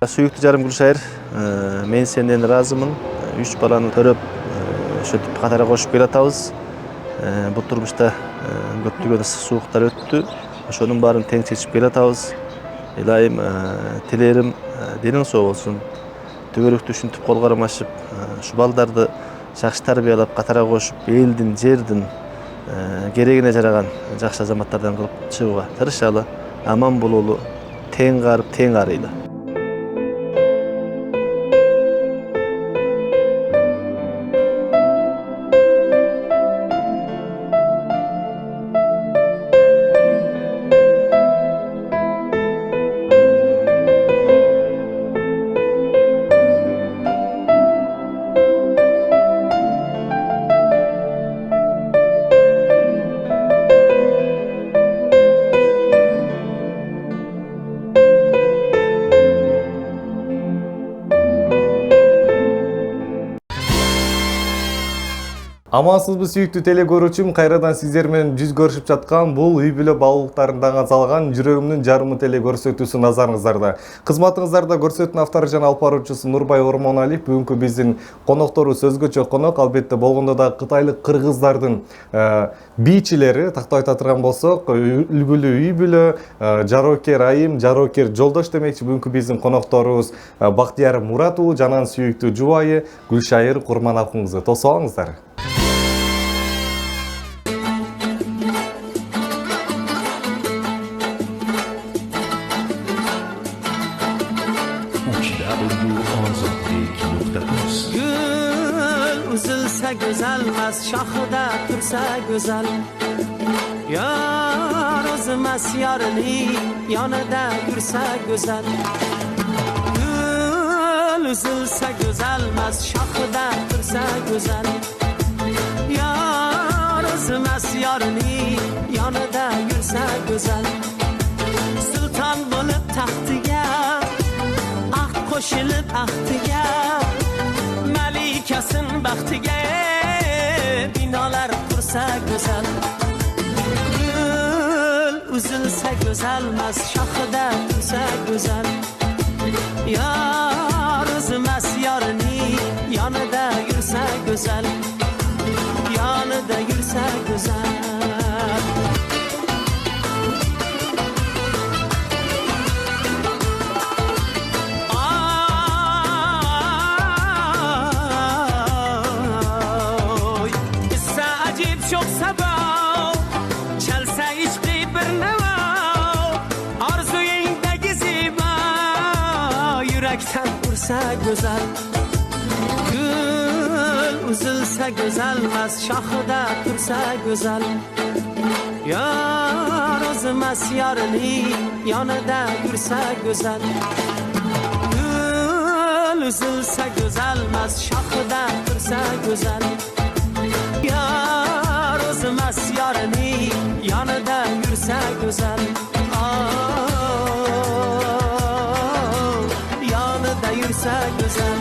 Suyuktu жарым Gülşahir, men senden razımın. 3 balаны төрөп, ошентип катара кошуп келатабыз. Бул турмушта көптөгөн ысык сууктар өттү. Ошонун баарын тең чечип келатабыз. Илайым тилерим денең соо болсун. Түбөлүктү ушинтип кол кармашып, ушу балдарды жакшы тарбиялап, катара кошуп, элдин, жердин керегине жараган жакшы азаматтардан кылып чыгууга тырышалы. Аман бололу, тең карып, тең арыйлы. Амансызбы сүйүктүү теле көрүүчүм, кайрадан сиздер менен жүз көрүшүп жаткан бул үй бүлө баалуулуктарында салган жүрөгүмдүн жарымы теле көрсөтүүсү назарыңыздарда. Кызматыңыздарда көрсөтүүнүн автору жана алып баруучусу Нурбай Ормоналиев. Бүгүнкү биздин конокторубуз өзгөчө конок, албетте болгондо да кытайлык кыргыздардын бийчилери, тактап айта турган болсок, үлгүлүү үй бүлө, жароокер айым, жароокер жолдош демекчи. Бүгүнкү биздин конокторубуз Бактияр Мурат уулу жананын сүйүктүү жубайы Гүлшайыр Курманов кызы. Тосуп алыңыздар. Güzelmez şahıda tursa güzel Yar özmez yarını yanıda yürse güzel Gül üzülse güzelmez şahıda tursa güzel Yar özmez yarını yanıda yürse güzel Sultan bulup taxtıga ah koşulup ahtıga Melikesin baxtiga binalar qursa güzel Gül üzülse güzelmez şahıda tursa güzel Yar üzmez yarını yanıda yürse güzel Yanıda yürse güzel çok sabah Çelse içki bir neva Arzuyindeki ziba Yürekten vursa güzel Gül üzülse güzelmez Şahıda dursa güzel Yar özmez yarını Yanıda yürse güzel Gül üzülse güzelmez Şahıda dursa güzel Yar özmez yarını yanıda yürse güzel Yanıda yürse güzel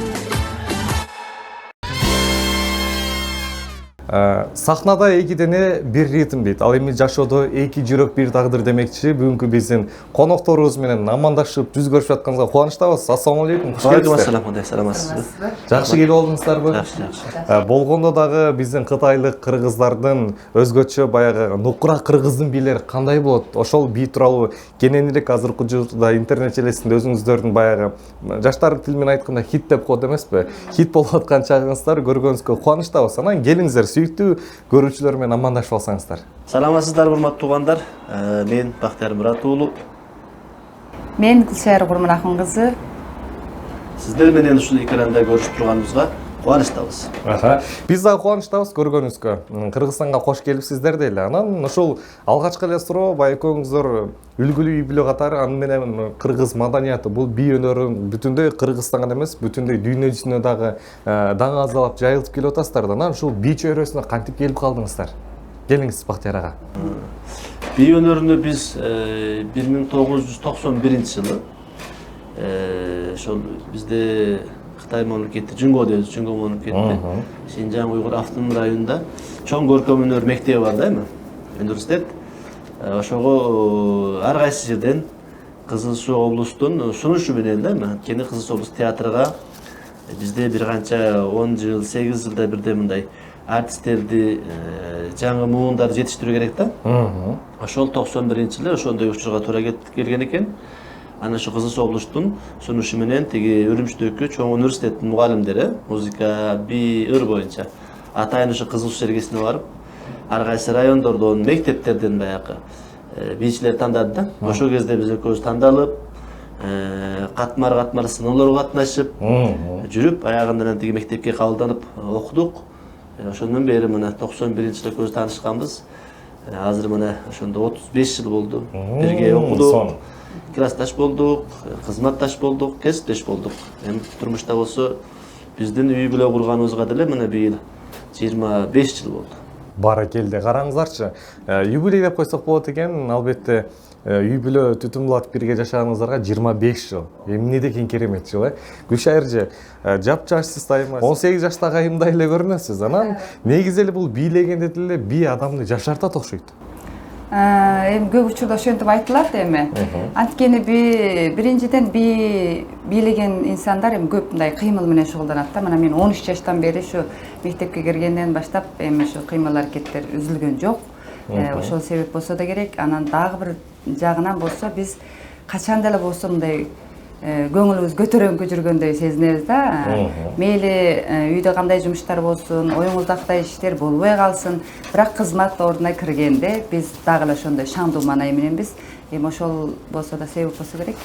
Сахнада эки дене бир ритм дейт. Ал эми жашоодо эки жүрөк бир тагдыр демекчи. Бүгүнкү биздин конокторубуз менен амандашып жүз көрүшүп жатканыбызга кубанычтабыз. Ассалам алейкум. Кош келипсиздер. Кандай саламатсызбы? Жакшы келип алдыңыздарбы? Жакшы. Болгондо дагы биздин кытайлык кыргыздардын өзгөчө баягы нукура кыргыздын бийлери кандай болот? Ошол бий тууралуу кененирээк азыркы учурда интернет желесинде өзүңүздөрдүн баягы жаштардын тили менен айтканда хит деп коет эмеспи? Хит болуп аткан чагыңыздар көргөнүзгө кубанычтабыз. Анан келиңиздер сүйүктүү көрүүчүлөр менен амандашып алсаңыздар. Саламатсыздар, урматтуу туугандар. Мен Бактияр Мурат уулу. Мен Гүлшайыр Курманов кызы. Сиздер менен ушул экранда көрүшүп турганыбызга кубанычтабыз. Биз дагы кубанычтабыз көргөнүбүзгө. Кыргызстанга кош келипсиздер дейли. Анан ушул алгачкы эле суроо байкөөңүздөр үлгүлүү үй бүлө катары аны менен кыргыз маданияты бул бий өнөрүн бүтүндөй Кыргызстанга эмес, бүтүндөй дүйнө жүзүнө дагы даңазалап жайылтып келип атасыздар да. Анан ушул бий чөйрөсүнө кантип келип калдыңыздар? Келиңиз Бактияр ага. Бий өнөрүндө биз 1991-жылы ошол бизде Кытай мамлекети Жунго дейбиз, Жунго мамлекети Шинжаң Уйгур автономдук районунда чоң көркөм өнөр мектеби бар да эми, университет. Ошого ар кайсы жерден Кызыл Суу облустун сунушу менен да анткени Кызыл Суу облустук театрга бизде бир канча 10 жыл 8 жылда бирден мындай артисттерди жаңы муундарды жетиштирүү керек да. Ошол 91-жылы ошондой учурга туура келген экен. Ana şu Kızıl Suu облустун сунушу менен тиги Үрүмчтөгү чоң университеттин мугалимдери музыка би ыр боюнча атайын ошо Кызыл Суу сергесине барып, ар кайсы райондордон, мектептерден баягы бийчилер тандады да. Ошол кезде биз экөөбүз тандалып, катмар сыноолорго катнашып, жүрүп, аягында тиги мектепке кабылданып окудук. Ошондон бери мына 91-жылы экөөбүз таанышканбыз. Азыр мына ошондо 35 жыл болду. Бирге окудук. Классташ болдук, кызматташ болдук, кесиптеш болдук. Эми турмушта болсо биздин үй бүлө курганыбызга деле мына быйыл 25 жыл болду. Баракелде, караңыздарчы. Юбилей деп койсок болот экен, албетте үй бүлө түтүнбулатып бирге жашаганыңыздарга 25 жыл. Эмне деген керемет жыл, Гүлшайыржы, жап-жашсыз дайыма 18 жаштагы айымдай эле көрүнөсүз. Анан негизи эле бул бийлегенде деле бий адамды жашартат окшойт. Эми көп учурда ошентип айтылат эми. Анткени биринчиден бийлеген инсандар эми көп мындай кыймыл менен шугулданат да. Мына мен 13 жаштан бери ушу мектепке киргенден баштап эми ушу кыймыл аракеттер үзүлгөн жок. Ошол себеп болсо да керек. Анан дагы бир жагынан болсо биз качан деле болсо мындай көңүлүбүз көтөрөңкү жүргөндөй сезинебиз да. Мейли үйдө кандай жумуштар болсун, оюңузда кандай иштер болбой калсын, бирок кызмат ордуна киргенде биз дагы эле ошондой шаңдуу маанай мененбиз. Эми ошол болсо да себеп болсо керек.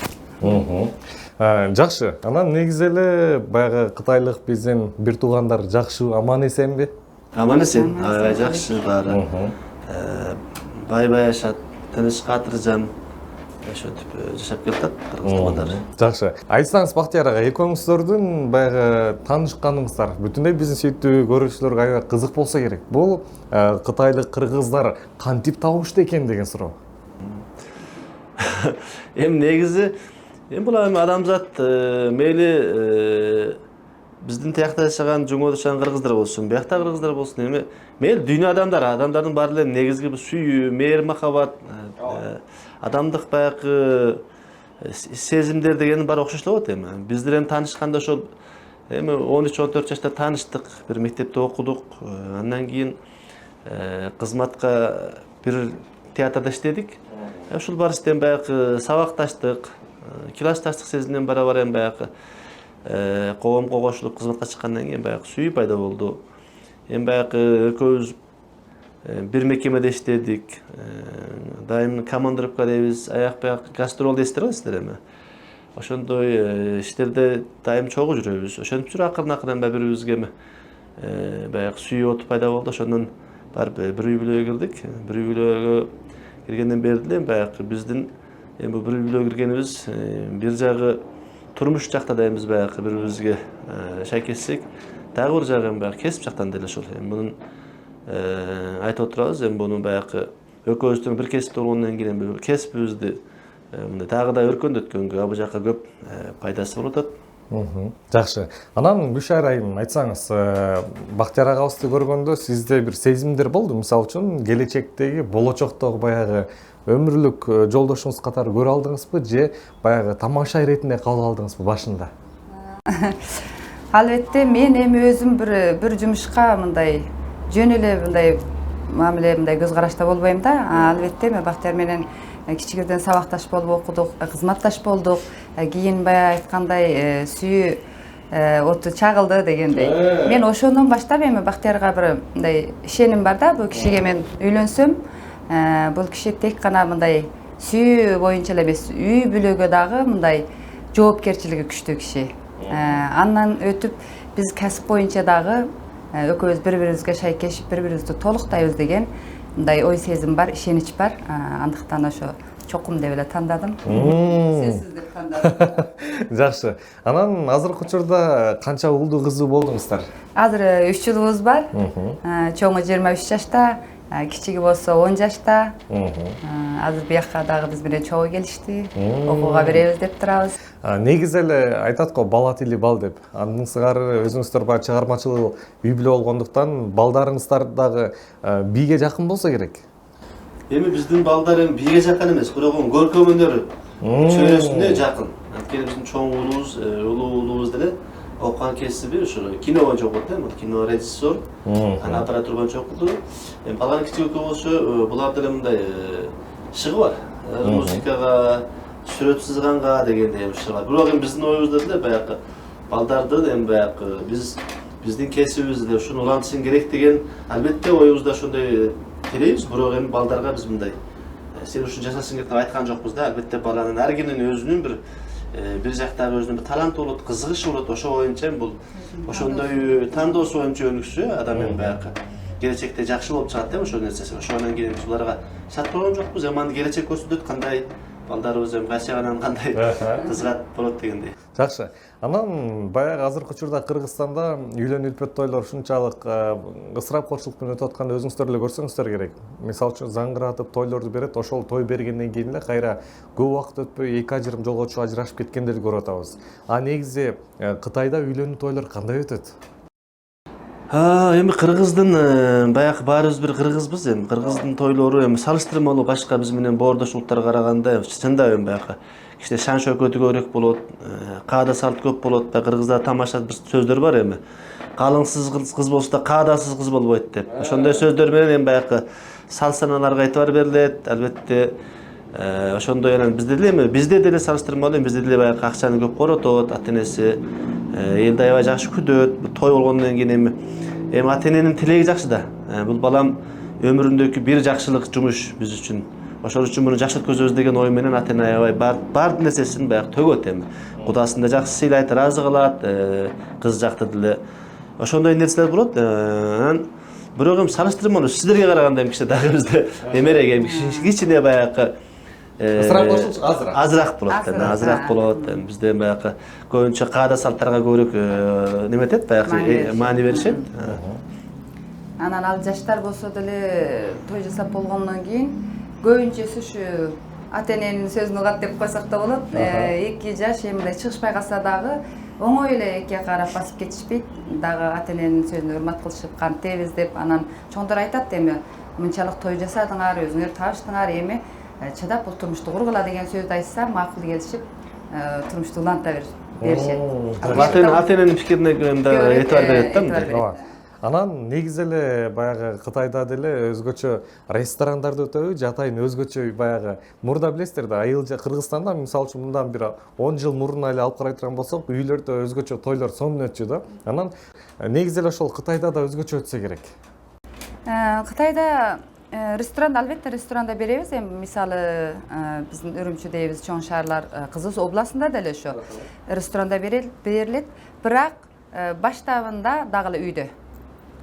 Жакшы. Анан негизи эле баягы кытайлык биздин бир туугандар жакшы, аман эсенби? Аман эсен, аябай жакшы баары. Бай жашат, тыныч катыржан. Ошентип жашап келатат кыргыз туугандар. Жакшы. Айтсаңыз Бактияр ага, экөөңүздөрдүн баягы таанышканыңыздар бүтүндөй биздин сүйүктүү көрүүчүлөргө аябай кызык болсо керек. Бул кытайлык кыргыздар кантип табышты экен деген суроо. Эми негизи бул адамзат мейли биздин тиякта жашаган жумоодо жашаган кыргыздар болсун, биякта кыргыздар болсун, эми мейли дүйнө адамдардын баары эле негизги бул сүйүү, мейир махаббат, адамдык баягы сезимдер деген баары окшош болот эми. Биздер эми таанышканда ошол эми 13-14 жашта тааныштык, бир мектепте окудук. Андан кийин кызматка бир театрда иштедик. Ушул барысында баягы сабакташтык, классташтык сезимден барабар эми баягы коомго кошулуп кызматка чыккандан кийин баягы сүйүү пайда болду. Эми баягы экөөбүз бир мекемеде иштедик. Дайым командировка дейбиз, аяк-баяк гастрол дейсиздер го сиздер эми. Ошондой иштерде дайым чогуу жүрөбүз. Ошентип жүрүп акырын бири-бирибизге эми баягы сүйүү оту пайда болду. Ошондон барып бир үй бүлөгө кирдик. Бир үй бүлөгө киргенден бери деле баягы биздин эми бир үй бүлөгө киргенибиз бир жагы турмуш жакта да эми биз баягы бири-бирибизге шайкессек, дагы бир жагы эми баягы кесип жактан деле ошол. Эми мунун айтып отурабыз, эми буну баягы экөөбүздүн бир кесипте болгондон кийин эми кесибибизди мындай дагы да өркөндөткөнгө, ал жакка көп пайдасы болуп атат. Жакшы. Анан Гүлшайыр айым, айтсаңыз, Бактияр агабызды көргөндө сизде бир сезимдер болду? Мисалы үчүн, келечектеги, болочоктогу баягы өмүрлүк жолдошуңуз катары көрө алдыңызбы же баягы тамаша иретинде кабыл алдыңызбы башында? Албетте, мен эми өзүм бир жумушка мындай жөн эле мындай мамиле мындай көз карашта болбойм да. Албетте, мен Бактияр менен кичигирден сабакташ болуп окудук, кызматташ болдук. Кийин баягы айткандай сүйүү оту чагылды дегендей. Мен ошондон баштап эми Бактиярга бир мындай ишеним бар да. Бул кишиге мен үйлөнсөм, бул киши тек гана мындай сүйүү боюнча эле эмес, үй бүлөгө дагы мындай жоопкерчилиги күчтүү киши. Андан өтүп биз касып боюнча дагы экөөбүз бири-бирибизге шайкешип, бири-бирибизди толуктайбыз деген мындай ой сезим бар, ишенич бар. Андыктан ошо чокум деп эле тандадым. Сөзсүз деп тандадым. Жакшы. Анан азыркы учурда канча уулду кызы болдуңуздар? Азыр 3 жылыбыз бар. Чоңу 23 жашта, кичиги болсо 10 жашта. Азыр бияка дагы биз менен чогуу келишти. Окууга беребиз деп турабыз. Негизи эле айтат го бала тили бал деп. Андан сыгары өзүңүздөр бар чыгармачыл үй бүлө болгондуктан балдарыңыздар дагы бийге жакын болсо керек. Эми биздин балдар эми бийге жакын эмес, бирок көркөм өнөр чөйрөсүнө жакын. Анткени биздин чоң уулубуз деле окуган кесиби ушу кино боюнча окуду да, кино режиссер, анан оператор боюнча окуду. Эми баланын кичике болсо булар деле мындай шыгы бар. Музыкага, сүрөт сызганга дегендей шыгы бар. Бирок эми биздин оюбузда деле баягы балдарды эми баягы биздин кесибибиз деле ушуну улантышың керек деген албетте оюбузда ошондой тилейбиз. Бирок эми балдарга биз мындай сен ушуну жашашың керек деп айткан жокпуз да. Албетте баланын ар кимдин өзүнүн бир жактагы өзүнүн бир таланты болот, кызыгышы болот. Ошо боюнча бул ошондой тандоосу боюнча өнүксө, адам эми баягы келечекте жакшы болуп чыгат да ошол нерсеси. Ошондон кийин биз буларга шарт болгон жокпуз. Эми келечек көрсөтөт кандай балдарыбыз эми кайсы жагынан кандай кызыгат болот дегендей. Жакшы. Анан баягы азыркы учурда Кыргызстанда үйлөнүү үлпөт тойлор ушунчалык ысырап кошулук менен өтүп атканды өзүңүздөр эле көрсөңүздөр керек. Мисалы үчүн заңгыратып тойлорду берет, ошол той бергенден кийин эле кайра көп убакыт өтпөй эки ажырым жолго чыгып ажырашып кеткендерди көрүп атабыз. А негизи Кытайда үйлөнүү тойлор кандай өтөт? Эми кыргыздын баягы баарыбыз бир кыргызбыз. Эми кыргыздын тойлору эми салыштырмалуу башка биз менен боордош улуттарга караганда чындап эми баягы кичине шан шөкөтү көбүрөөк болот, каада салт көп болот да. Кыргызда тамаша бир сөздөр бар эми. Калыңсыз кыз болсо да каадасыз кыз болбойт деп. Ошондой сөздөр менен эми баягы салт-санааларга этибар берилет. Албетте ошондой анан бизде деле салыштырмалуу бизде деле баягы акчаны көп коротот, ата-энеси элди аябай жакшы күтөт. Той болгондон кийин эми ата-эненин тилеги жакшы да. Бул балам өмүрүндөгү бир жакшылык жумуш биз үчүн. Ошол үчүн муну жакшы өткөзөбүз деген ой менен ата-эне аябай бар нерсесин баягы төгөт эми. Кудасын да жакшы сыйлайт, ыраазы кылат, кыз жакты деле. Ошондой нерселер болот. Анан бирок эми салыштырмалуу сиздерге караганда эми кичине дагы бизде эмерээк эми кичине баягы Ысырап кошулуш азыраак болот. Азыраак болот. Бизде баягы көбүнчө каада салттарга көбүрөөк неметет, баягы маани беришет. Анан ал жаштар болсо деле той жасап болгондон кийин көбүнчөсү ушу ата-эненин сөзүн угат деп койсок да болот. 2 жаш мындай чыгышпай калса дагы оңой эле экиге карап басып кетишпейт. Дагы ата-эненин сөзүнө урмат кылышып кантебиз деп анан чоңдор айтат эми мынчалык той жасадыңар, өзүңөр табыштыңар, эми чыдап бул турмушту кургула деген сөздү айтса макул келишип турмушту уланта беришет. Ата-эненин пикирине этибар берет да. Анан негизи эле баягы Кытайда деле өзгөчө ресторандарда өтөбү, же атайын өзгөчө баягы мурда билесиздер да, айыл Кыргызстанда мисалы үчүн мындан бир 10 жыл мурун эле алып карай турган болсок, үйлөрдө өзгөчө тойлор сонун өтчү да. Анан негизи эле ошол Кытайда да өзгөчө өтсө керек. Кытайда ресторанда албетте ресторанда беребиз. Эми мисалы биздин Үрүмчүдейбиз, чоң шаарлар, Кызыл областында деле ошо ресторанда берилет. Бирок баштабында дагы эле үйдө.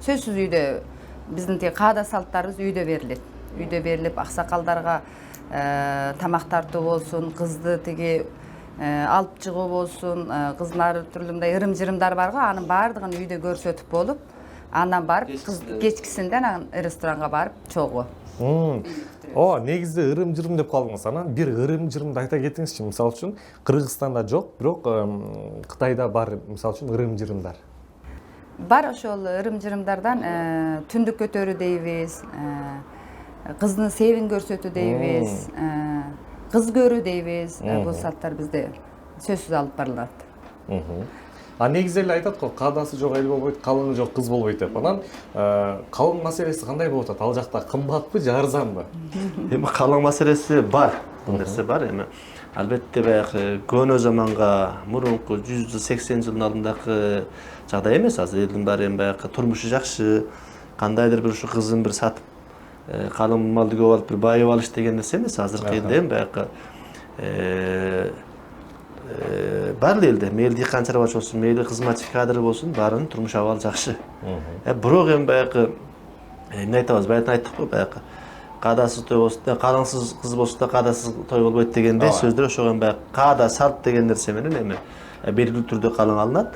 Сөзсүз үйдө биздин тиги каада салттарыбыз үйдө берилет. Үйдө берилип аксакалдарга тамак тартуу болсун, кызды тиги алып чыгуу болсун, кыздын ар түрлүү мындай ырым-жырымдар бар го, анын баардыгын үйдө көрсөтүп болуп, андан барып кыз кечкисинде анан ресторанга барып чогуу. Негизи ырым-жырым деп калдыңыз. Анан бир ырым-жырымды айта кетиңизчи. Мисалы үчүн Кыргызстанда жок, бирок Кытайда бар мисалы үчүн ырым-жырымдар. Бар ошол ырым-жырымдардан түндүк көтөрүү дейбиз, кыздын себин көрсөтүү дейбиз, кыз көрүү дейбиз. Бул салттар бизде сөзсүз алып барылат. Негизи эле айтат го, каадасы жок эл болбойт, калыңы жок кыз болбойт деп. Анан калың маселеси кандай болуп атат? Ал жакта кымбатпы же арзанбы? Эми калың маселеси бар. Бул нерсе бар эми. Албетте баягы көөнө заманга, мурунку 180 жылдын алдындагы жагдай эмес. Азыр элдин баары эми баягы турмушу жакшы, кандайдыр бир ушу кызын бир сатып, калың малды көп алып бир байып алыш деген нерсе эмес. Азыркы элде эми баягы баары элде мейли дыйкан чарбач болсун, мейли кызматчы кадры болсун, баарынын турмуш абалы жакшы. Бирок эми баягы эмне айтабыз, баягы айттык го, баягы каадасыз той болсо да, калыңсыз кыз болсо да каадасыз той болбойт дегендей сөздөр ошого эми баягы каада салт деген нерсе менен эми белгилүү түрдө калың алынат.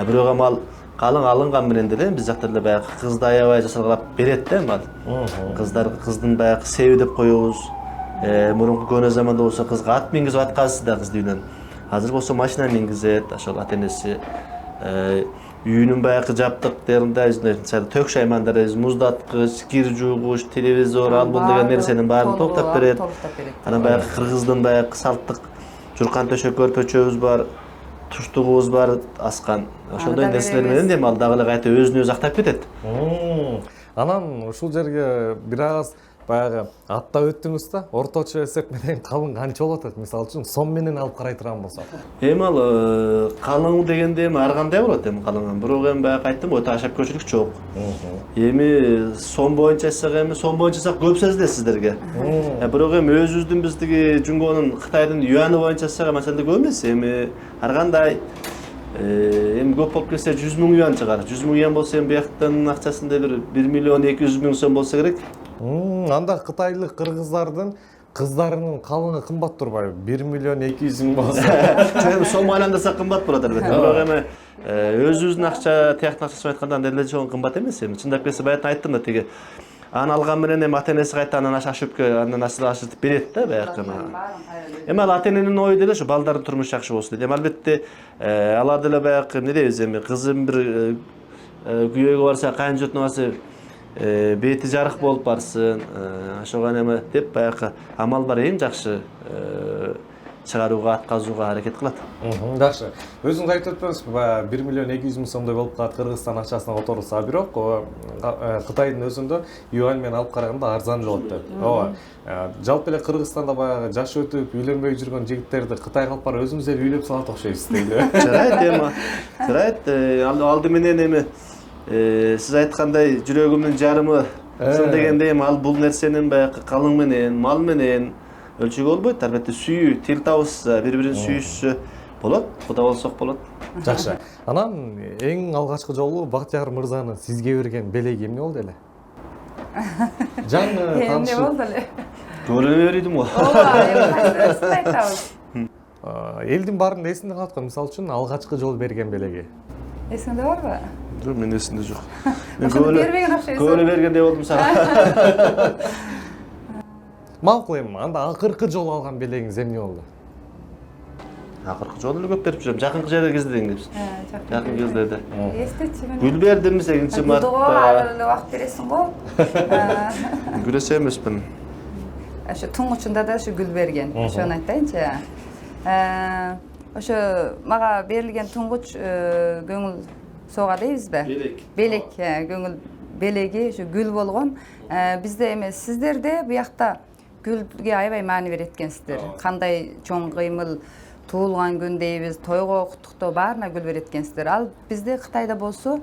Бирок эми ал калың алынган менен деле биз жакта деле баягы кызды аябай жасалгап берет да эми ал. Кыздын баягы себи деп коебуз. Мурунку көөнө заманда болсо кызга ат мингизип аткансыз да кызды үйлөн. Азыр болсо машина мингизет, ошол ата-энеси үйүнүн баягы жабдыктеринде тök шаймандары, муздаткыч, кир жуугуч, телевизор, ал бул деген нерсенин баарын толуктап берет. Анан баягы кыргыздын баягы салттык журкан төшөкөр пөчөбүз бар, туштугубуз бар аскан. Ошондой нерселер менен эми ал дагы эле кайта өзүн өзү актап кетет. Анан ушул жерге бир аз баягы аттап өттүңүз да, орточо эсеп менен калың канча болот эт? Мисалы үчүн сом менен алып карай турган болсок. Эми ал калың дегенде эми ар кандай болот эми калың. Бирок эми баягы айттым го, ташап көчүлүк жок. Эми сом боюнча эсек эми сом боюнча эсек көп сөз эле сиздерге. Бирок эми өзүбүздүн биздиги Жунгонун Кытайдын юаны боюнча эсек маселе көп эмес. Эми ар кандай эми көп болуп кетсе 100 000 юан чыгар. 100 000 юан болсо эми бияктын акчасында бир 1 миллион 200 000 сом болсо керек. Анда кытайлык кыргыздардын кыздарынын калыңы кымбат турбайбы? 1 миллион 200 000 болсо. Эми сом айландырсак кымбат болот албетте. Бирок эми өзүбүздүн акча, тияктын акчасын айтканда андай чоң кымбат эмес эми. Чындап келсе баягы айттым да тиги. Аны алган менен эми ата-энеси кайта анан аша шөпкө андан ашытып берет да баягы. Эми ал ата-эненин ою деле ушу балдардын турмушу жакшы болсун дейт. Эми албетте алар деле баягы эмне дейбиз эми кызым бир күйөөгө барса кайынжотуна барса бети жарык болуп барсын, ошого эме деп баягы амал бар эң жакшы чыгарууга, атказууга аракет кылат. Жакшы. Өзүңүз айтып өттүңүз, баягы 1 миллион 200 000 сомдой болуп калат Кыргызстан акчасына которулса, бирок Кытайдын өзүндө юань менен алып караганда арзан болот деп. Ооба. Жалпы эле Кыргызстанда баягы жаш өтүп, үйлөнбөй жүргөн жигиттерди Кытайга алып барып өзүбүз эле үйлөп салат окшойбуз дейли. Жарайт эми. Жарайт. Алды менен эми сиз айткандай жүрөгүмдүн жарымы чын дегенде эми ал бул нерсенин баягы калың менен, мал менен өлчөгө болбойт. Албетте сүйүү, тил табышса, бири-бирин сүйүшсө болот, куда болсок болот. Жакшы. Анан эң алгачкы жолу Бактияр мырзанын сизге берген белеги эмне болду эле? Жаңы таанышып. Эмне болду эле? Көрүнө бердим го. Ооба, эми айтабыз. Элдин баарында эсинде калат го. Мисалы үчүн алгачкы жол берген белеги. Эсиңде барбы? Жок, мен эсимде жок. Ошону бербеген окшойсуң. Көөлө бергендей болдум сага. Макул эми, анда акыркы жол алган белегиңиз эмне болду? Акыркы жолу эле көп берип жүрөм. Жакынкы жерде кездедиң депсиз. Жакын кездерде. Эстечи мен. Гүл бердим 8-мартта. Ар эле убакыт бересиң го. Күрөсө эмесмин. Ошо туңгучунда да ошо гүл берген. Ошону айтайынчы. Ошо мага берилген туңгуч көңүл сога дейбизби? Белек, көңүл белеги ошо гүл болгон. Бизде эми сиздерде буякта гүлгө аябай маани берет экенсиздер. Кандай чоң кыймыл, туулган күн дейбиз, тойго куттуктоо баарына гүл берет экенсиздер. Ал бизде Кытайда болсо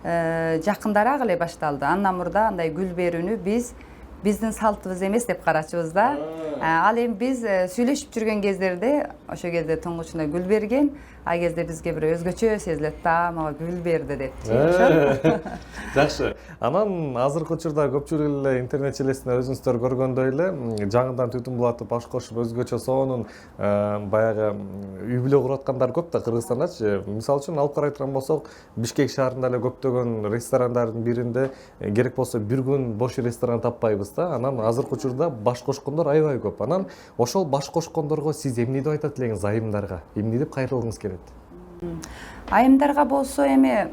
жакындараак эле башталды. Андан мурда андай гүл берүүнү биздин салтыбыз эмес деп карачубуз да. Ал эми биз сүйлөшүп жүргөн кездерде ошо кезде туңгучуна гүл берген, а кезде бизге бир өзгөчө сезилет да, мага гүл берди деп. Жакшы. Анан азыркы учурда көпчүлүк эле интернет желесинде өзүңүздөр көргөндөй эле жаңыдан түтүн булатып, баш кошуп өзгөчө сонун баягы үй бүлө куруп аткандар көп да Кыргызстандачы. Мисалы үчүн алып карай турган болсок, Бишкек шаарында эле көптөгөн ресторандардын биринде керек болсо бир күн бош ресторан таппайбыз да. Анан азыркы учурда баш кошкондор аябай көп. Анан ошол баш кошкондорго сиз эмне деп айтат элеңиз айымдарга? Эмне деп кайрылгыңыз келет? Айымдарга болсо эми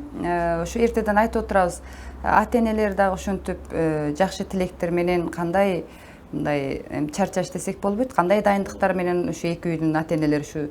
ошо эртеден айтып отурабыз. Ата-энелер дагы ошентип жакшы тилектер менен кандай мындай чарчаш десек болбойт, кандай дайындыктар менен ушу эки үйдүн ата-энелери ушу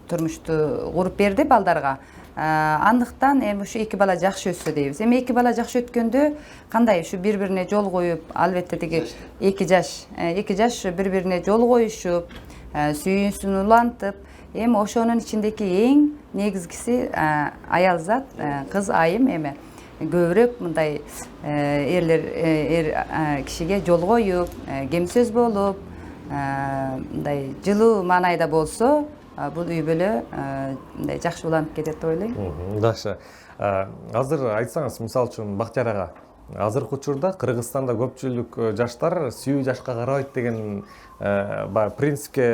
турмушту куруп берди балдарга. Андыктан эми ушу эки бала жакшы өссө дейбиз. Эми эки бала жакшы өткөндө кандай ушу бири-бирине жол коюп, албетте тиги эки жаш бири-бирине жол коюшуп, сүйүүсүн улантып, эми ошонун ичиндеги эң негизгиси аял зат, кыз айым эми көбүрөөк мындай эр кишиге жол коюп, кем сөз болуп, мындай жылуу маанайда болсо, бул үй бүлө мындай жакшы уланып кетет деп ойлойм. Жакшы. Азыр айтсаңыз, мисалы үчүн Бактияр ага, азыркы учурда Кыргызстанда көпчүлүк жаштар сүйүү жашка карабайт деген принципке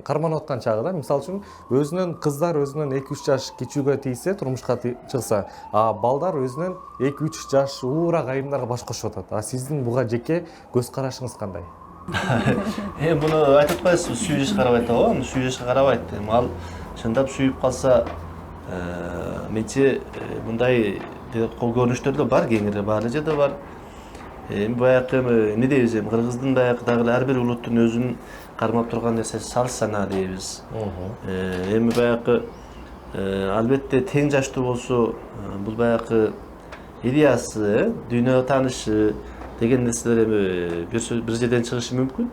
карманып аткан чагы да. Мисалы үчүн өзүнүн кыздар өзүнүн 2-3 жаш кичүүгө тийсе, турмушка чыкса, балдар өзүнүн 2-3 жаш уураак айымдарга баш кошуп атат. Сиздин буга жеке көз карашыңыз кандай? Буну айтып атпайсызбы, сүйүү жашка карабайт го, сүйүү жашка карабайт. Ал чындап сүйүп калса, Менче мындай көрүнүштөр да бар, кеңири бар жерде бар. Баягы эмне дейбиз, кыргыздын баягы дагы ар бир улуттун өзүнүн кармап турган нерсеси салт санаа дейбиз. Эми баягы албетте тең жаштуу болсо, бул баягы идеясы, дүйнө таанышы деген нерселер эми бир жерден чыгышы мүмкүн.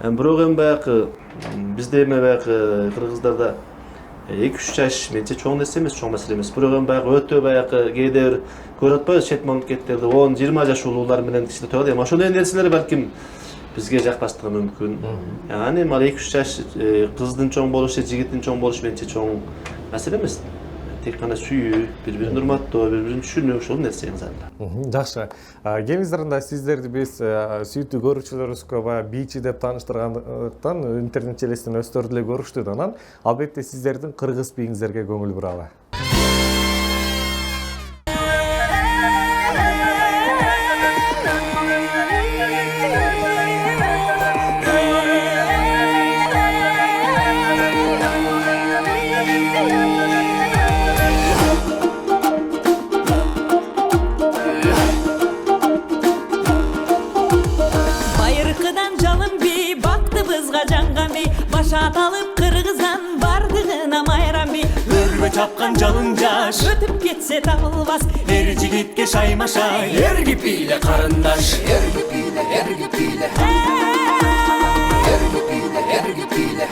Бирок эми баягы бизде эми баягы кыргыздарда 2-3 жаш менче чоң нерсе эмес, чоң маселе эмес. Бирок эми баягы өтө баягы кээде бир көрүп атпайбыз чет мамлекеттерде 10-20 жаш улуулар менен кичине тойлойт. Эми ошондой нерселер балким бизге жакпаштыгы мүмкүн. Аны эми 2-3 жаш кыздын чоң болушу, жигиттин чоң болушу менче чоң маселе эмес. Тек кана сүйүү, бири-бирин урматтоо, бири-бирин түшүнүү ушул нерсе эң зарыл. Жакшы. Кеңиз зарында сиздерди биз сүйүктүү көрүүчүлөрүбүзгө баягы бийчи деп тааныштыргандыктан интернет желесинен өздөрү деле көрүштү. Анан албетте сиздердин кыргыз бийиңиздерге көңүл буралы. Alıp kırgızdan bardığına mayran bir Örgü çapkan calın caş Ötüp gitse tavılmaz Her jigitke şayma şay Her gipiyle karındaş Her gipiyle, her gipiyle Her gipiyle, her gipiyle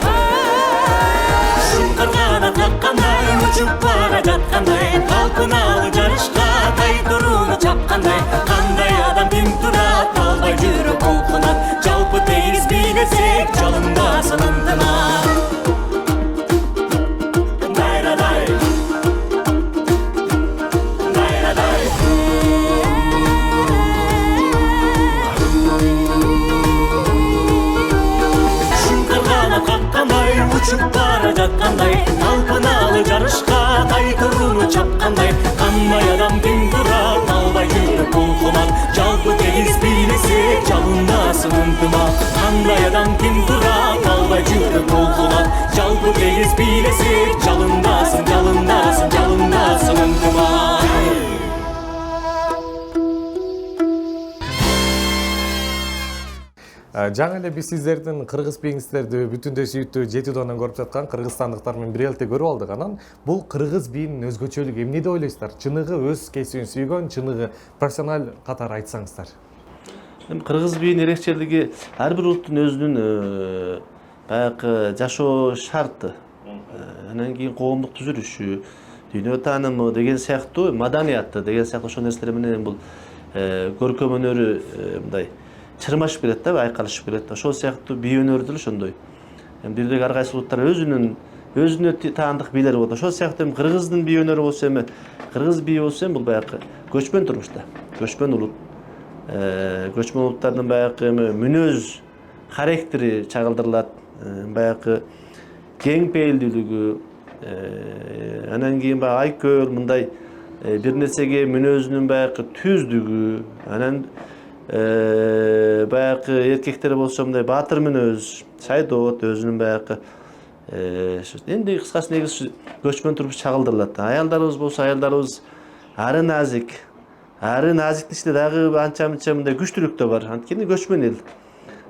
Şınkırgana takkanday Uçup para jatkanday Talpınalı jarışka Tay durunu çapkanday Kanday adam kim turat Albay jürü kulkunat Jalpı teyz bilesek Çalındasın ıntıma Uçup para jatkanday Talpınalı jarышка Tay turunu çapkanday Kanday adam kim turar Alбай жүрүп kulkunat Жалпы тегиз бийлесек Жалындасın ынтыма Kanday adam kim turar Alбай жүрүп kulkunat Жалпы тегиз бийлесek Жалындасın, жалындасın, жалындасın ынтыма Жаңы эле биз сиздердин кыргыз бийиңиздерди бүтүндөй сүйүктүү жетидонан көрүп жаткан кыргызстандыктар менен биргеликте көрүп алдык. Анан бул кыргыз бийинин өзгөчөлүгү эмне деп ойлойсуздар? Чыныгы өз кесибин сүйгөн, чыныгы профессионал катары айтсаңыздар. Эми кыргыз бийинин эрекчелиги ар бир улуттун өзүнүн баягы жашоо шарты, анан кийин коомдук түзүлүшү, дүйнө таанымы деген сыяктуу, маданияты деген сыяктуу ошол нерселер менен бул көркөм өнөрү мындай чырмашып келет да, айкалышып келет. Ошол сыяктуу бий өнөрү деле ошондой. Бирдеги ар кайсы улуттар өзүнө таандык бийлери болот. Ошол сыяктуу кыргыздын бий өнөрү болсо эми кыргыз бийи болсо бул баягы көчмөн турмушта, көчмөн улут. Көчмөн улуттардын баягы эми мүнөз, характери чагылдырылат. Баягы кең пейилдүүлүгү, анан кийин баягы айкөл мындай бир нерсеге мүнөзүнүн баягы түздүгү, анан баягы эркектер болсо мындай баатыр мүнөз, шайдоот өзүнүн баягы энди кыскасы негизи көчмөн турмуш чагылдырылат. Аялдарыбыз болсо аялдарыбыз ары назик, назиктин ичинде дагы анча-мынча мындай күчтүүлүк да бар. Анткени көчмөн эл.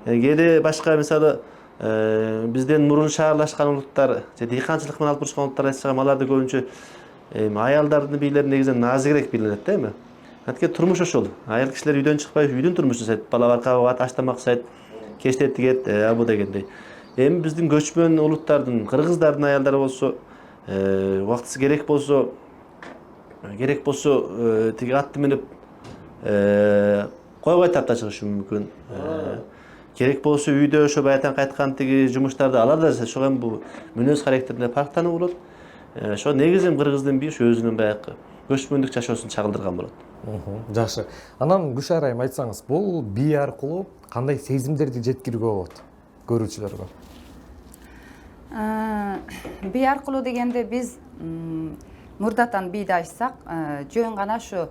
Кээде башка мисалы бизден мурун шаарлашкан улуттар, же дыйканчылык менен алып барышкан улуттар айтсак, аларда көбүнчө аялдардын бийлери негизинен назигирээк бийлинет да эми. Анткени турмуш ошол. Айыл кишилер үйдөн чыкпай, үйдүн турмушун жасайт. Бала барка багат, аштамак жасайт, кечте тигет, бу дегендей. Эми биздин көчмөн улуттардын, кыргыздардын аялдары болсо, убактысы керек болсо тиги атты минип койгой тарта чыгышы мүмкүн. Керек болсо үйдө ошо баятан кайткан тиги жумуштарды алар да ошого эми бул мүнөз характерине фарктануу болот. Ошо негизи кыргыздын бийи ошо өзүнүн баягы көчмөндүк жашоосун чагылдырган болот. Жакшы. Анан Гүшара айым айтсаңыз, бул бий аркылуу кандай сезимдерди жеткирүүгө болот көрүүчүлөргө? Бий аркылуу дегенде биз мурдатан бийди айтсак, жөн гана ушу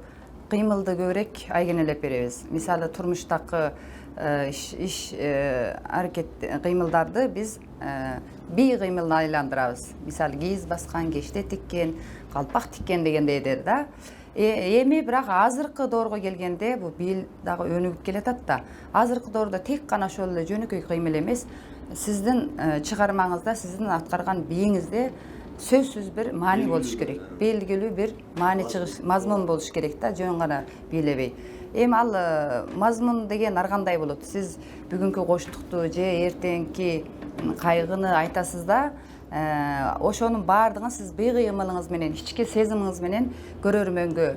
кыймылды көбүрөөк айгинелеп беребиз. Мисалы турмуштагы иш аракет кыймылдарды биз бий кыймылына айландырабыз. Мисалы кийиз баскан, кечте тиккен, калпак тиккен дегендей дер да. Эми бирок азыркы доорго келгенде бул бил дагы өнүгүп келатат да. Азыркы доордо тек гана ошол эле жөнөкөй кыймыл эмес, сиздин чыгармаңызда, сиздин аткарган бийиңизде сөзсүз бир маани болуш керек. Белгилүү бир маани чыгыш, мазмун болуш керек да, жөн гана бийлебей. Эми ал мазмун деген ар кандай болот? Сиз бүгүнкү коштукту же эртеңки кайгыны айтасыз да, ошонун баардыгын сиз быйгымылыңыз менен, ички сезимиңиз менен көрөрмөнгө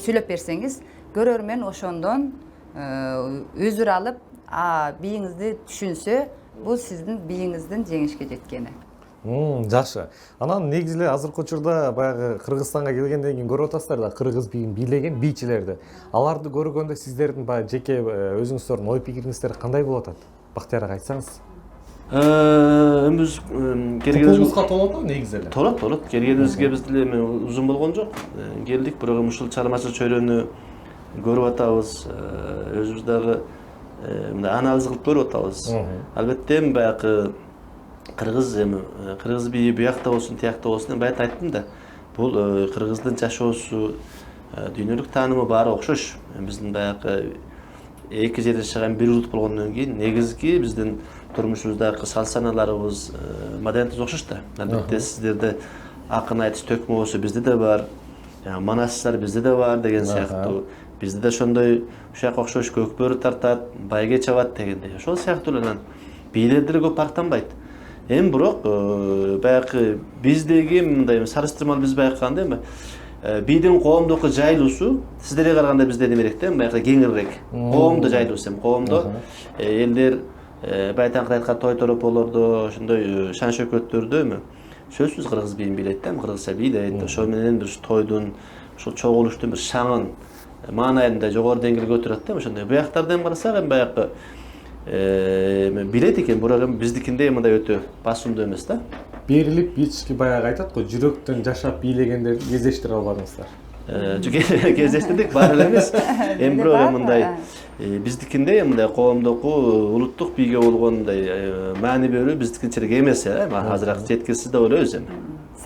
сүйлөп берсеңиз, көрөрмөн ошондон өзүр алып, бийиңизди түшүнсө, бул сиздин бийиңиздин жеңишке жеткени. Жакшы. Анан негизи эле азыркы учурда баягы Кыргызстанга келгенден кийин көрүп атасыздар да, кыргыз бийин бийлеген бийчилерди. Аларды көргөндө сиздердин баягы жеке өзүңүздөрдүн ой пикириңиздер кандай болуп атат? Бактияр ага айтсаңыз. Биз келгенибизге толот негизи эле. Толот. Келгенибизге биз деле узун болгон жок. Келдик, бирок ушул чармачылык чөйрөнү көрүп атабыз. Өзүбүз дагы мындай анализ кылып көрүп атабыз. Албетте баягы кыргыз бийи буякта болсун, тиякта болсун, баягы айттым да. Бул кыргыздын жашоосу, дүйнөлүк таанымы баары окшош. Биздин баягы эки жерден чыган бир улут болгондон кийин негизги биздин турмушубуздагы сал-саналарыбыз, маданиятыбыз окшош да. Албетте сиздерде акын айтыш төкмөсү бизде да бар, манастар бизде да бар деген сыяктуу. Бизде да ошондой ушак окшош көкбөрү тартат, байге чабат дегендей. Ошол сыяктуу эле бийлерде көп парктанбайт. Эми бирок баягы биздеги мындай салыштырмалуу биз баягы кандай эми бийдин коомдук жайлуусу сиздерге караганда бизде немерээк да, баягы кеңирээк. Коомдо жайлуусу эми коомдо элдер байтаңкы айткан той торополордо, ошондой шан шөкөттөрдө эми сөзсүз кыргыз бийин бийлейт да, кыргызча бийлейт. Ошол менен бир тойдун, ушул чогулуштун бир шаңын маанайында жогору деңгээлге көтөрөт да, ошондой. Буяктарда эми карасак эми баягы билет экен, бирок эми биздикиндей мындай өтө басымдуу эмес да. Берилип бийишки баягы айтат го, жүрөктөн жашап бийлегендерди кездештире албадыңыздар. Кездештирдик, баары эле эмес. Эми бирок мындай биздикиндей мындай коомдук, улуттук бийге болгон мындай маани берүү биздикинчерээк эмес, азыраак жеткилсиз деп ойлойбуз эми.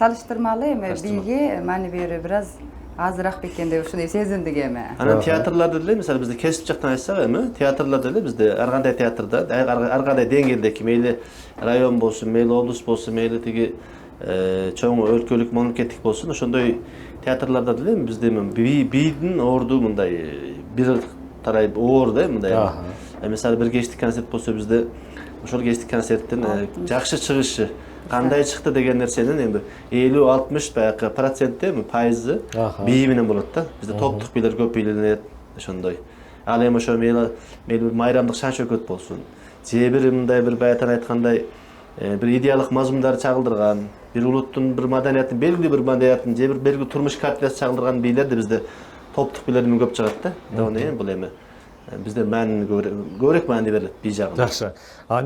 Салыштырмалуу эми бийге маани берүү бир аз азыраак бекен деп ушундай сезиндик эми. Анан театрларда деле мисалы бизде кесип жактан айтсак эми, театрларда деле бизде ар кандай театрда, ар кандай деңгээлдеги, мейли район болсун, мейли облус болсун, мейли тиги чоң өлкөлүк, мамлекеттик болсун, ошондой театрларда деле бизде бийдин орду мындай бир тарай оор да мындай. Мисалы бир кечтик концерт болсо бизде ошол кечтик концерттин жакшы чыгышы кандай чыкты деген нерсенин эми 50-60 баягы проценти пайызы бий менен болот да. Бизде топтук бийлер көп бийленет ошондой. Ал эми ошо мейли бир майрамдык шан шөкөт болсун, же бир мындай бир баятан айткандай бир идеалдык мазмундар чагылдырган, бир улуттун бир маданиятын, белгилүү бир маданиятын, же бир белгилүү турмуш картинасы чагылдырган бийлер да бизде топтук бийлер менен көп чыгат да. Дагы бул эми бизде маани көбүрөөк маани берилет бий жагында. Жакшы.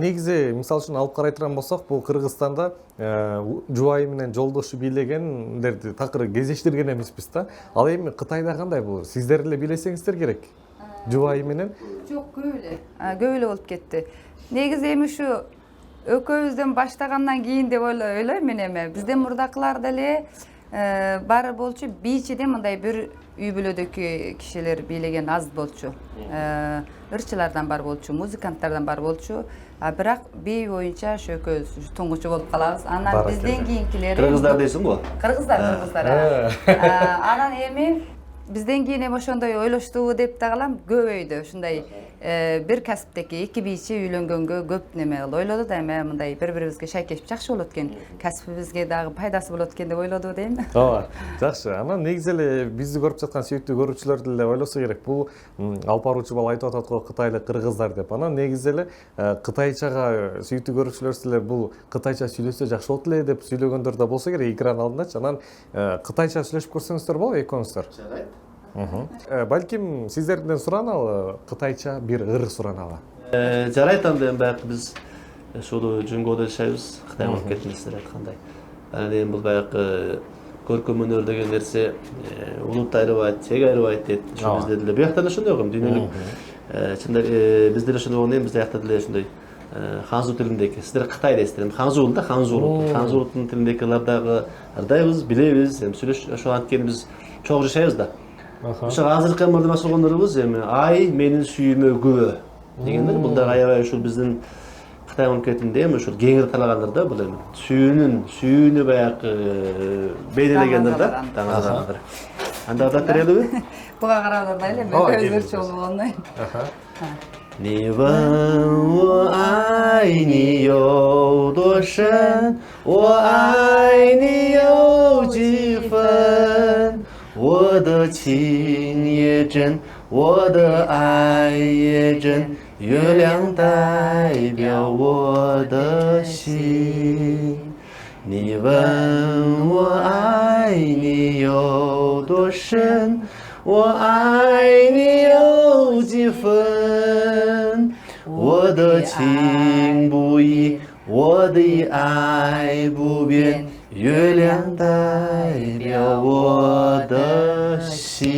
Негизи мисалы үчүн алып карай турган болсок, бул Кыргызстанда жубайы менен жолдошу бийлегендерди такыр кездештирген эмеспиз да. Ал эми Кытайда кандай бул? Сиздер эле бийлесеңиздер керек. Жубайы менен? Жок, көп эле болуп кетти. Негизи эми ушу экөөбүздөн баштагандан кийин деп ойлойм мен эми. Бизден мурдакылар деле бар болчу, бийчиден мындай бир үй бүлөдөгү кишилер бийлеген аз болчу. Ырчылардан бар болчу, музыканттардан бар болчу. Бирок бий боюнча ошо экөөбүз туңгучу болуп калабыз. Анан бизден кийинкилер Кыргыздар дейсиң го? Кыргыздар. Анан эми бизден кийин эми ошондой ойлоштубу деп да калам, көбөйдү. Ушундай бир касыптеки эки бийчи үйлөнгөнгө көп неме ойлоду да, эми мындай бири-бирибизге шайкешип жакшы болот экен, касыбыбызга дагы пайдасы болот экен деп ойлоду дейм. Ооба, жакшы. Анан негизи эле бизди көрүп жаткан сүйүктүү көрүүчүлөр деле ойлосо керек. Бул алып баруучу бала айтып атат го, кытайлык кыргыздар деп. Анан негизи эле кытайчага сүйүктүү көрүүчүлөр силер бул кытайча сүйлөсө жакшы болот эле деп сүйлөгөндөр да болсо керек экран алдындачы. Анан кытайча сүйлөшүп көрсөңүздөр болобу экөөңүздөр? Жарайт. Балким сиздерден сураналы, кытайча бир ыр сураналы. Жарайт, анда эми баягы биз ушул жөнгө жашайбыз, Кытай мамлекетинде силер айткандай. Анан эми бул баягы көркөм өнөр деген нерсе улут айрыбайт, чек айрыбайт дейт. Ошо бизде деле буякта да ошондой го, дүйнөлүк чында бизде деле ошондой болгондон кийин бизде аякта деле ошондой Ханзу тилиндеги. Сиздер Кытай дейсиздер. Ханзу да, Ханзу тилиндегилердагы ырдайбыз, билебиз, ошо анткени биз чогуу жашайбыз да. Ошо азыркы өмүрдө машыгондорубуз ай менин сүйүүмө күбө дегендер. Бул да аябай ушул биздин Кытай мамлекетинде ушул кеңири талагандыр да, бул сүйүүнү баягы белгилегендер да, таңазгандыр. Анда да берелиби? Буга карап эле өзгөчө болгондой. 你问我爱你有多深，我爱你有几分？我的情也真，我的爱也真，月亮代表我的心。你问我爱你有多深？我爱你有几分？我的情不移，我的爱不变，月亮代表我的心。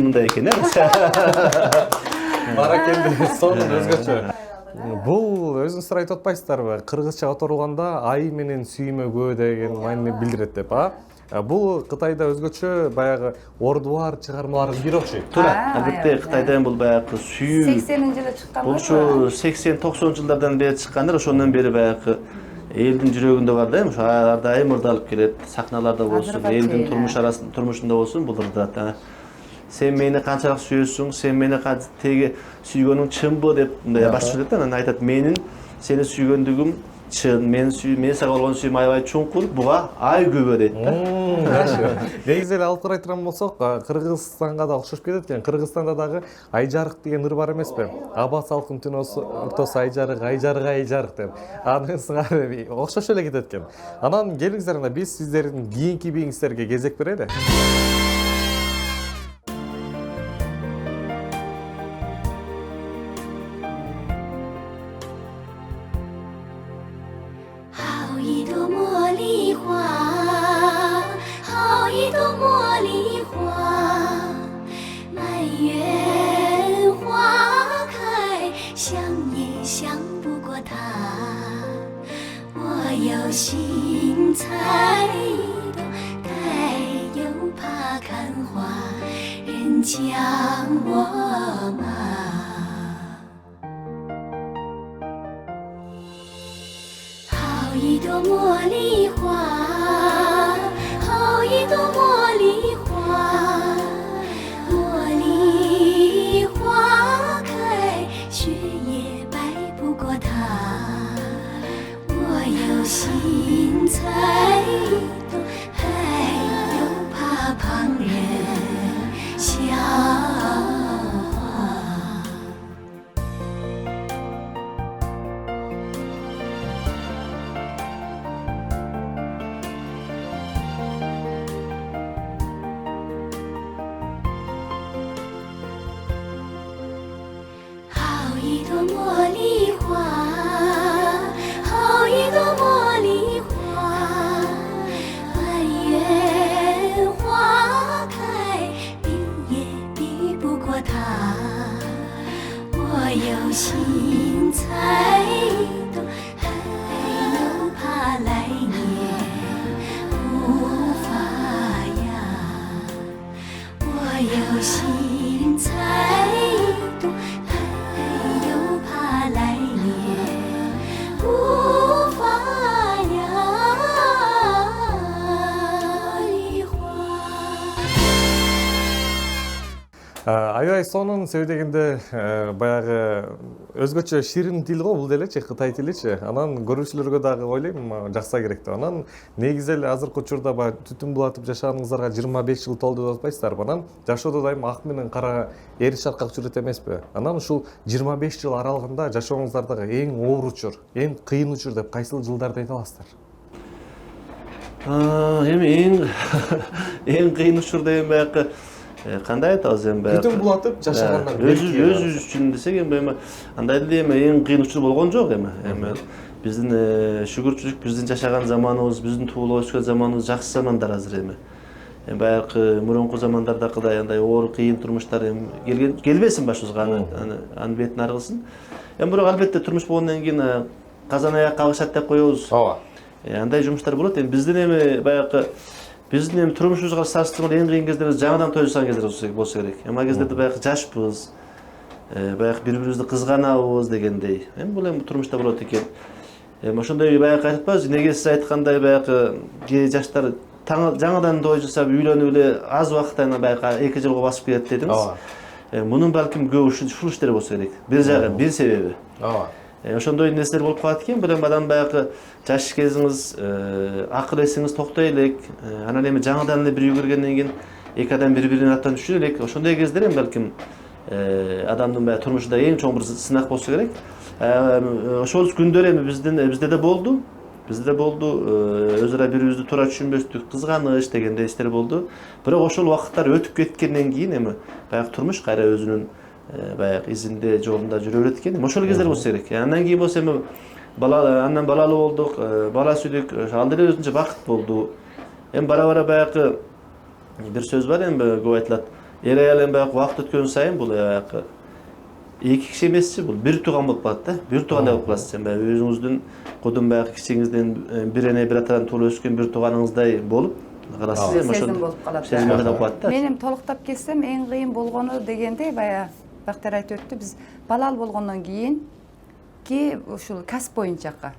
мындай экен Баракелде, сонун өзгөчө. Бул өзүңүздөр айтып атпайсыздарбы? Кыргызча которулганда ай менен сүймөгө деген маанини билдирет деп, Бул Кытайда өзгөчө баягы ордубар чыгармалардын бири окшойт. Туура. Албетте Кытайдан бул баягы сүйүү 80-жылы чыккан. Бул ушу 80-90 жылдардан бери чыккандыр. Ошондон бери баягы элдин жүрөгүндө бар да, ошо ар дайым ырдалып келет. Сахналарда болсун, элдин турмушунда болсун, бул ырдат. Сен мени канчалык сүйөсүң, сен мени теги сүйгөнүң чынбы деп мындай башчы айтат да, анан айтат менин сени сүйгөндүгүм чын, мен сага болгон сүйүүм аябай чуңкур, буга ай күбө дейт да. Негизи эле алып карай турган болсок, Кыргызстанга да окшош кетет экен. Кыргызстанда дагы айжарык деген ыр бар эмеспи? Аба салкын түн ортосу айжарык, айжарык деп. Анын сыңары окшош эле кетет экен. Анан келиңиздер, биз сиздердин кийинки биңиңиздерге кезек берели. Аябай сонун себебегенде баягы өзгөчө ширин тил го бул делечи, Кытай тиличи. Анан көрүүчүлөргө дагы ойлойм жакса керек деп. Анан негизи эле азыркы учурда баягы түтүн булатып жашаганыңыздарга 25 жыл толду деп атпайсыздарбы? Анан жашоодо дайым ак менен кара, эри шаркак жүрөт эмеспи? Анан ушул 25 жыл аралыгында жашооңуздардагы эң оор учур, эң кыйын учур деп кайсыл жылдарды айта аласыздар? Эми эң кыйын учур деген баягы кандай айтабыз эми баягы бүтүн булатып жашагандан өзүбүз үчүн десек эми андай эле эми эң кыйын учур болгон жок эми биздин шүгүрчүлүк биздин жашаган заманыбыз, биздин туулуп өскөн заманыбыз жакшы замандар азыр эми баягы мурунку замандардакыдай андай оор кыйын турмуштар эми келбесин башыбызга анын бетин аргысын Бирок албетте турмуш болгондон кийин казан аяк кабышат деп коебуз. Ооба. Андай жумуштар болот. Эми биздин эми баягы биздин эми турмушубузга салыштырмалуу эң кыйын кездерибиз жаңыдан той жасаган кездер болсо керек. Эми ал кездерде баягы жашпыз. Баягы бири-бирибизди кызганабыз дегендей. Эми бул турмушта болот экен. Ошондой баягы айтпайбыз, неге сиз айткандай баягы кээ жаштар жаңыдан той жасап үйлөнүп эле аз убакытта баягы 2 жылга басып кетет дедиңиз. Мунун балким көп ушул иштер болсо керек. Бир жагы, бир себеби. Ооба. Ошондой нерселер болуп калат экен. Бирок адам баягы жаш кезиңиз, акыл эсиңиз токтой элек, анан эми жаңыдан эле бир үйгө киргенден кийин эки адам бири-биринин аттан түшүр элек. Ошондой кездер эми балким адамдын баягы турмушунда эң чоң бир сынак болсо керек. Ошол күндөр эми бизде да болду. Бизде болду, өз ара бири-бирибизди туура түшүнбөстүк, кызганыч дегендей иштер болду. Бирок ошол убакыттар өтүп кеткенден кийин эми баягы турмуш кайра өзүнүн баягы изинде, жолунда жүрө берет экен. Ошол кездер болсо керек. Андан кийин болсо эми андан балалуу болдук, бала сүйдүк, ал деле өзүнчө бакыт болду. Эми бара-бара баягы бир сөз бар эми көп айтылат. Эр аял эми баягы убакыт өткөн сайын бул баягы эки киши эмесчи, бул бир тууган болуп калат да. Бир туугандай болуп каласыз. Эми өзүңүздүн кудум баягы кичиңизден бир эне бир атадан туулуп өскөн бир тууганыңыздай болуп каласыз. Эми ошол сезим болуп калат. Сезим болуп калат да. Мен эми толуктап кетсем, эң кыйын болгону дегенде баягы Бактар айтып өттү, биз балалуу болгондон кийин ушул касып боюнчакка.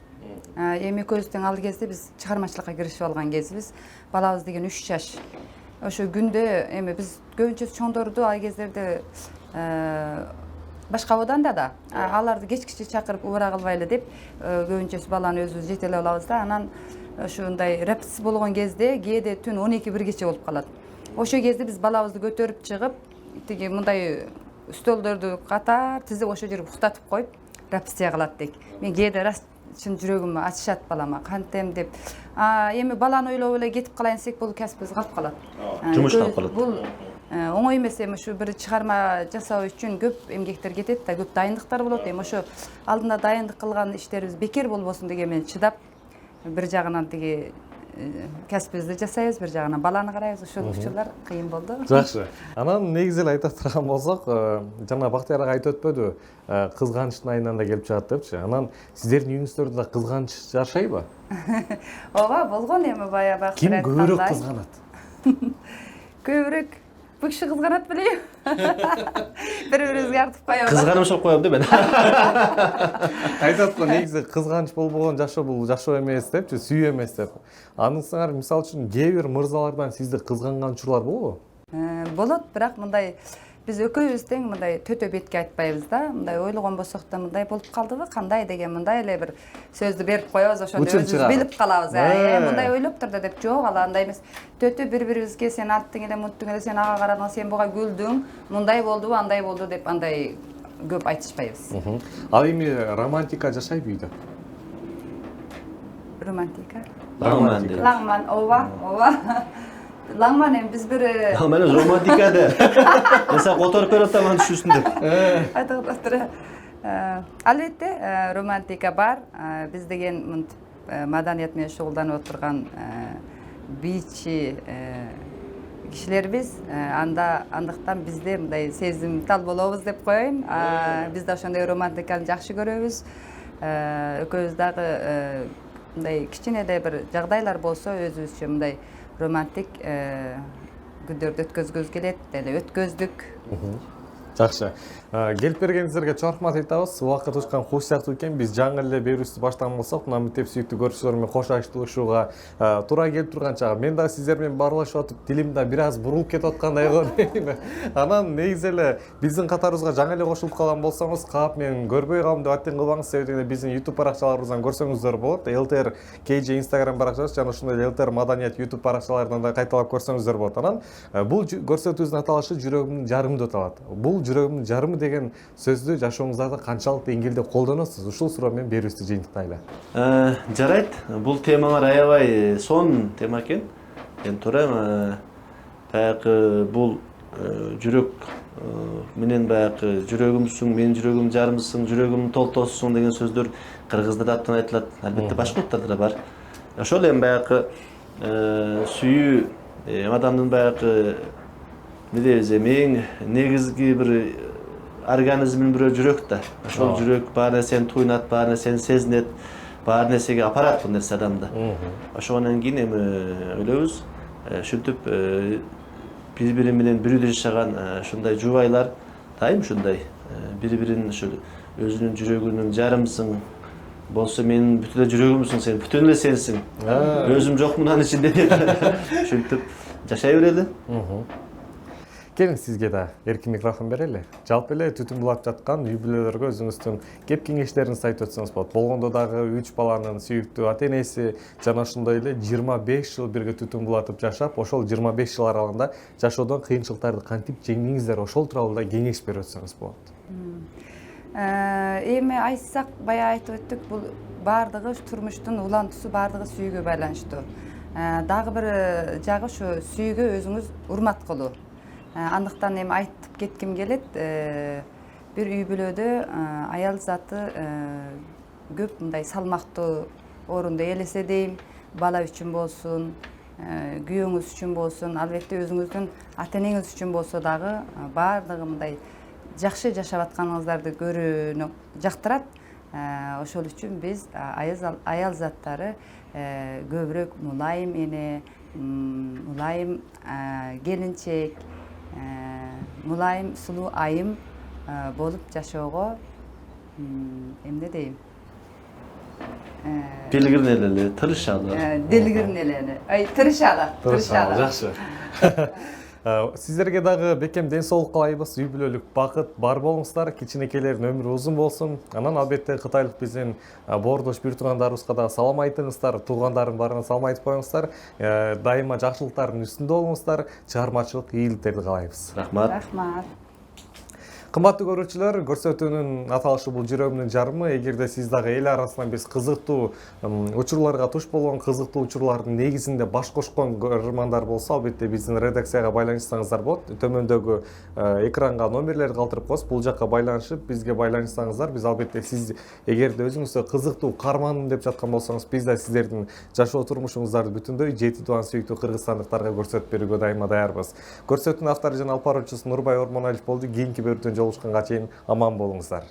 Эми экөөбүздүн ал кезде биз чыгармачылыкка киришип алган кезибиз. Балабыз деген 3 жаш. Ошо күндө эми биз көбүнчө чоңдорду ал кездерде башка абаданда да аларды кечкиче чакырып убара кылбайлы деп көбүнчөсү баланы өзүбүз жетелеп алабыз да. Анан ошондой репетиция болгон кезде кээде түн 12-1 болуп калат. Ошол кезде биз балабызды көтөрүп чыгып, тиги мындай столдорду катар тизип ошол жерге уктатып коюп репетиция кылат дейт. Мен кээде раст чын жүрөгүм ачышат балама, кантем деп. Эми баланы ойлоп эле кетип калайын десек, бул касыбыз калып калат. Жумуш калып калат. Бул оңой эмес. Эми ушу бир чыгарма жасоо үчүн көп эмгектер кетет да, көп дайындыктар болот. Эми ошо алдында дайындык кылган иштерибиз бекер болбосун деген менен чыдап, бир жагынан тиги касыбыбызды жасайбыз, бир жагынан баланы карайбыз. Ошол учурлар кыйын болду. Жакшы. Анан негизи эле айта турган болсок, жана Бактияр ага айтып өтпөдү, кызганычтын айынан да келип чыгат депчи. Анан сиздердин үйүңүздөрдө да кызганыч жашайбы? Ооба, болгон эми бая Бактияр Ким көбүрөөк кызганат? Көбүрөөк бу киши кызганат белейм. Бири-бирибизге артып коебуз. Кызганышып коем да мен. Айтат го негизи кызганыч болбогон жашоо бул жашоо эмес депчи, сүйүү эмес деп. Анысыңар мисалы үчүн кээ бир мырзалардан сизди кызганган учурлар болобу? Болот, бирок мындай биз экөөбүз тең мындай төтө бетке айтпайбыз да. Мындай ойлогон болсок да мындай болуп калдыбы, кандай деген мындай эле бир сөздү берип коебуз, ошондо өзүбүз билип калабыз. Мындай ойлоптур да деп, жок, ал андай эмес. Төтө бири-бирибизге сен аттың эле, мунттуң эле, сен ага карадың, сен буга күлдүң, мындай болдубу, андай болду деп андай көп айтышпайбыз. Ал эми романтика жашайбы үйдө? Романтика? Романтика. Ооба. Лаңман эми биз бир Мен романтика деп. Эса которуп берип атам түшүсүн деп. айтып. Албетте романтика бар. Биз деген мынтип маданият менен шугулданып отурган бийчи кишилербиз. Андыктан бизде мындай сезимтал болобуз деп коеюн. Биз да ошондой романтиканы жакшы көрөбүз. Экөөбүз дагы мындай кичине эле бир жагдайлар болсо өзүбүзчө мындай романтик күндөрдү өткөзгүбүз келет, эле өткөздүк. Жакшы. Келип бергениңиздерге чоң рахмат айтабыз. Убакыт учкан куш сыяктуу экен. Биз жаңы эле берүүбүздү баштаган болсок, мына мынтип сүйүктүү көрүүчүлөр менен кош айтышууга туура келип турган чагы. Мен да сиздер менен баарлашып атып, дилим да бир аз бурулуп кетип аткандай көрүнөт. Анан негизи эле биздин катарыбызга жаңы эле кошулуп калган болсоңуз, кап мен көрбөй калдым деп аттен кылбаңыз. Себеби биздин YouTube баракчаларыбыздан көрсөңүздөр болот. LTR KJ Instagram баракчасы жана ошондой LTR Маданият YouTube баракчаларынан да кайталап көрсөңүздөр болот. Анан бул көрсөтүүбүздүн аталышы жүрөгүмдүн жарымы деп аталат. Бул жүрөгүмдүн жарымы деген сөздү жашооңуздарда канчалык деңгээлде колдоносуз? Ушул суроо менен берүүбүздү жыйынтыктайлы. Жарайт. Бул темалар аябай сонун тема экен. Эми туура баягы бул жүрөк менен баягы жүрөгүмсүң, менин жүрөгүм жарымсың, жүрөгүм толтосуң деген сөздөр кыргызда да абдан айтылат. Албетте башка улуттарда да бар. Ошол эми баягы сүйүү адамдын баягы не дейбиз, эң негизги бир организмдин бирөө жүрөк да. Ошол жүрөк бар нерсени туйнат, бар нерсени сезинет, бар нерсеге апарат бул нерсе адамды. Ошондон кийин эми ойлойбуз, ушинтип бири-бири менен бир үйдө жашаган ушундай жубайлар дайым ушундай бири-бирин ушул өзүнүн жүрөгүнүн жарымсың, болсо менин бүтүн эле жүрөгүмсүң, сен бүтүн эле сенсиң. Өзүм жокмун анын ичинде деп ушинтип жашай берели. Келин сизге да эркин микрофон берели. Жалпы эле түтүн булап жаткан үй бүлөлөргө өзүңүздүн кеп кеңештериңизди айтып өтсөңүз болот. Болгондо дагы 3 баланын сүйүктүү ата-энеси жана ошондой эле 25 жыл бирге түтүн булатып жашап, ошол 25 жыл аралыгында жашоодон кыйынчылыктарды кантип жеңдиңиздер, ошол тууралуу да кеңеш берип өтсөңүз болот. Эми айтсак, бая айтып өттүк, бул баардыгы турмуштун улантуусу баардыгы сүйүүгө байланыштуу. Дагы бир жагы ушу сүйүүгө өзүңүз урмат кылуу. Андыктан эми айтып кетким келет, бир үй бүлөдө аял заты көп мындай салмактуу орунду ээлесе дейм, бала үчүн болсун, күйөөңүз үчүн болсун, албетте өзүңүздүн ата-энеңиз үчүн болсо дагы баардыгы мындай жакшы жашап атканыңыздарды көрүүнү жактырат. Ошол үчүн биз аял заттары көбүрөөк мулайым эне, мулайым келинчек, мулайым сулуу айым болуп жашоого эмне дейм? Делгирнелели, тырышалы. Делгирнелели. Тырышалы. Жакшы. Сиздерге дагы бекем ден соолук каалайбыз, үй бүлөлүк бакыт бар болуңуздар, кичинекейлердин өмүрү узун болсун. Анан албетте кытайлык биздин боордош бир туугандарыбызга да салам айтыңыздар, туугандардын баарына салам айтып коюңуздар. Дайыма жакшылыктардын үстүндө болуңуздар, чыгармачылык ийгиликтерди каалайбыз. Рахмат. Кымбаттуу көрүүчүлөр, көрсөтүүнүн аталышы бул жүрөгүмдүн жарымы. Эгерде сиз дагы эл арасынан биз кызыктуу учурларга туш болгон, кызыктуу учурлардын негизинде баш кошкон көрөрмандар болсо, албетте биздин редакцияга байланышсаңыздар болот. Төмөндөгү экранга номерлерди калтырып коебуз. Бул жакка байланышып, бизге байланышсаңыздар, биз албетте сиз эгерде өзүңүзгө кызыктуу кармандым деп жаткан болсоңуз, биз да сиздердин жашоо турмушуңуздарды бүтүндөй жети туган сүйүктүү кыргызстандыктарга көрсөтүп берүүгө дайыма даярбыз. Көрсөтүүнүн автору жана алып баруучусу Нурбай Ормоналиев болду. Кийинки бөлүктөн жолугушканга чейин аман болуңуздар.